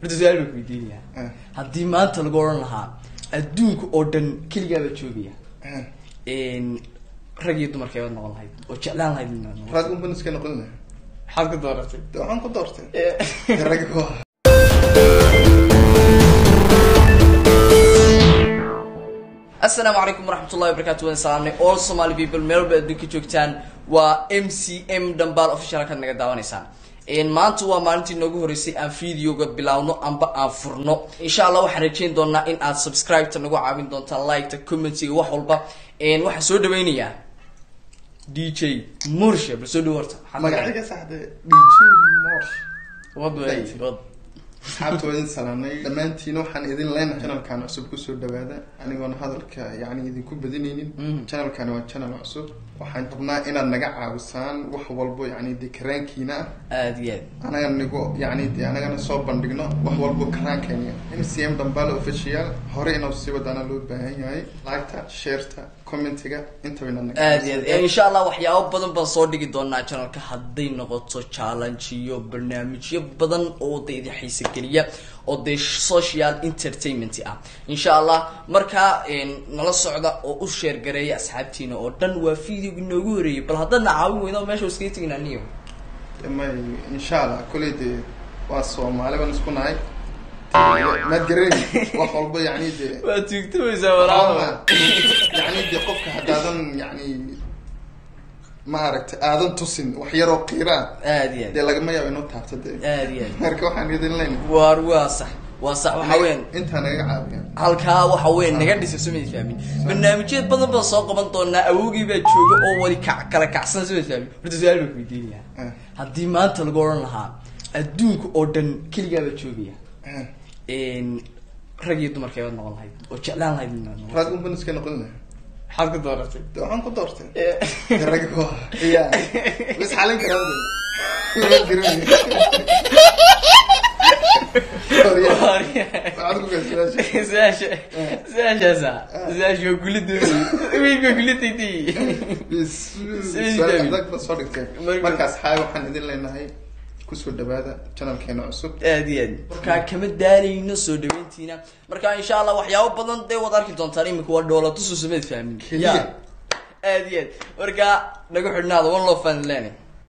horta su'aal baan weydiinayaa haddii maanta lagu oran lahaa adduunka oo dhan keligaa baa joogaya rag iyo dumarka ayaad noqon lahayd oo jeclaan lahayd rag unban iska noqon lahayd maxaad ku dooratay waxaan ku doortay rag ko السلام عليكم ورحمة الله وبركاته وسلامني all Somali people meel ba adduunka joogtaan waa MCM Dambal official ka naga daawanaysan maanta waa maalintii noogu horeysay aan videoga bilawno amba aan furno insha Allah waxaan rajeyn doonaa in aad subscribe ta nagu caawin doontaan like ta commentiga wax walba waxa soo dhaweynaya DJ Morshe bal soo dhawarta magaciisa saxda DJ Morshe wad حابت وين سلامني لما أنتي نوحن إذن لين channel كان عصب كسر دبادة أنا قلنا هذا يعني إذن كوب بدينين channel كان channel عصب وحن طبنا إن النجاع وسان وحولبو يعني دي كران كينا أديان أنا نجو يعني دي أنا قلنا صوب بندقنا وحولبو كران كينيا MCM Dambal official هورينا وسيبه دانا لود بهاي يعني لايكتا شيرتا كومنتيجا أنت بينا النجاع أديان إن شاء الله وحياة بدن بصور دقي دونا channel كهدين نقطة challenge يو برنامج يو بدن أو دي حيس كلية أو دي social entertainment إن شاء الله مركا نلا صعدة أو أشير جري أصحابتنا أو دن وفيديو بنقولي بل هذا نعاون وإذا ماشوا سكيتين عنيو إما إن شاء الله كل دي واسوا ما على بنسكن هاي ما تجري وخلبه يعني دي ما تكتبوا زمان يعني دي قفك هذا يعني ما عرفت آذن تصين وحيرو قيران آديان دي لقى ما يبينو تابتدي آديان مركو حان يدين لين وارواصح واصح وحوين انت انا عابين halka waxa weyn naga dhisay fahmin barnaamijyada badan baa soo qaban doonaa awoogi baa jooga oo wali kala kacsan soo fahmin horta su'aal baan weydiinayaa haddii maanta lagu oran lahaa adduunka oo dhan keligaa baa joogaya rag iyo dumarka ayaad noqon lahayd oo jeclaan lahayd rag unban iska noqon lahayd maxaad ku dooratay waxaan ku doortay rag ko iya bas xalin karada ma jirin زاش يقول لي يقول لي تيتي بس ذاك بس صدقتك مركز حاجه waxaan idin leenahay ku soo dhawaada channelkeena cusub aadiyad marka kama daaleyno soo dhaweyntiina marka insha Allah waxyaabo badan day wada arki doontaan imika waa dawlad tusoo sameed fahmin aadiyad marka naga xidhnaado one love fan leenahay